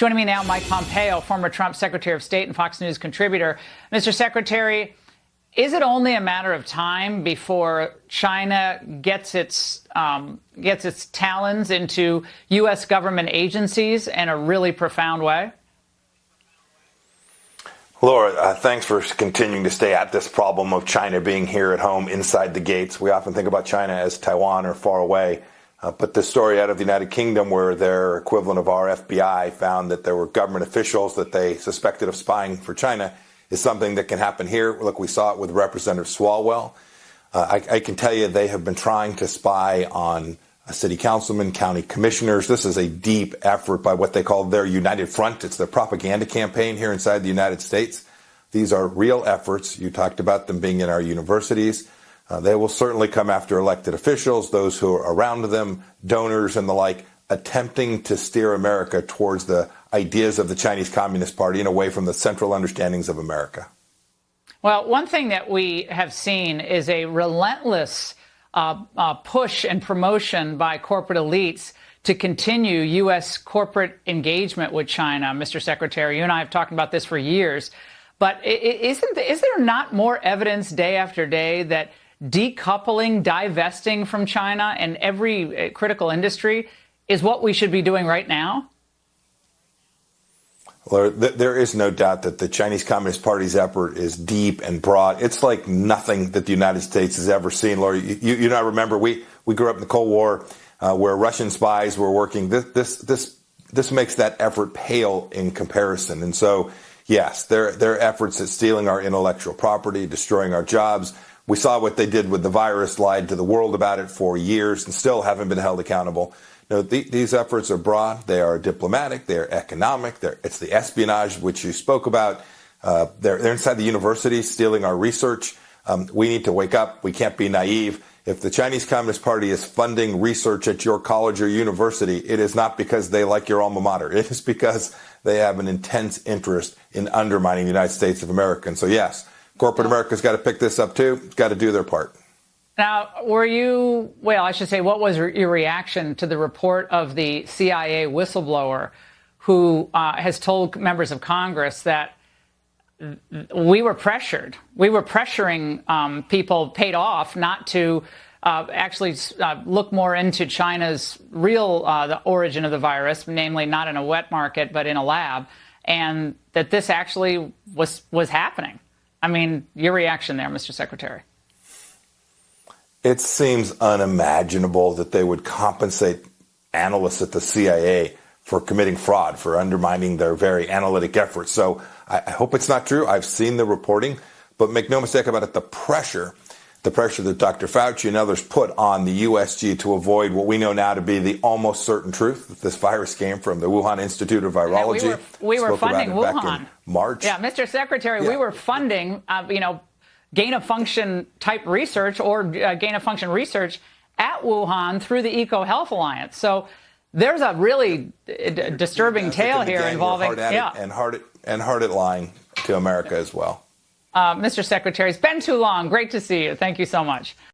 Joining me now, Mike Pompeo, former Trump Secretary of State and Fox News contributor. Mr. Secretary, is it only a matter of time before China gets its talons into U.S. government agencies in a really profound way? Laura, thanks for continuing to stay at this problem of China being here at home inside the gates. We often think about China as Taiwan or far away. But the story out of the United Kingdom where their equivalent of our FBI found that there were government officials that they suspected of spying for China is something that can happen here. Look, we saw it with Representative Swalwell. I can tell you they have been trying to spy on city councilmen, county commissioners. This is a deep effort by what they call their United Front. It's their propaganda campaign here inside the United States. These are real efforts. You talked about them being in our universities. They will certainly come after elected officials, those who are around them, donors and the like, attempting to steer America towards the ideas of the Chinese Communist Party and away from the central understandings of America. Well, one thing that we have seen is a relentless push and promotion by corporate elites to continue U.S. corporate engagement with China. Mr. Secretary, you and I have talked about this for years. But is there not more evidence day after day that decoupling, divesting from China and every critical industry is what we should be doing right now? Well, there is no doubt that the Chinese Communist Party's effort is deep and broad. It's like nothing that the United States has ever seen. Laura, you and I remember we grew up in the Cold War where Russian spies were working. This makes that effort pale in comparison. And so, yes, their efforts at stealing our intellectual property, destroying our jobs. We saw what they did with the virus, lied to the world about it for years, and still haven't been held accountable. No, these efforts are broad. They are diplomatic. They are economic. It's the espionage, which you spoke about. They're inside the universities, stealing our research. We need to wake up. We can't be naive. If the Chinese Communist Party is funding research at your college or university, it is not because they like your alma mater. It is because they have an intense interest in undermining the United States of America. And so, yes, corporate America's got to pick this up, too. It's got to do their part. Now, I should say, what was your reaction to the report of the CIA whistleblower who has told members of Congress that we were pressured? We were pressuring people paid off not to actually look more into China's real the origin of the virus, namely not in a wet market, but in a lab, and that this actually was happening. I mean, your reaction there, Mr. Secretary. It seems unimaginable that they would compensate analysts at the CIA for committing fraud, for undermining their very analytic efforts. So I hope it's not true. I've seen the reporting, but make no mistake about it, the pressure that Dr. Fauci and others put on the USG to avoid what we know now to be the almost certain truth that this virus came from the Wuhan Institute of Virology. Yeah, we were funding Wuhan. Back in March. Yeah, Mr. Secretary, we were funding, gain-of-function type research or gain-of-function research at Wuhan through the EcoHealth Alliance. So there's a really disturbing tale here involving and hard at lying to America as well. Mr. Secretary, it's been too long. Great to see you. Thank you so much.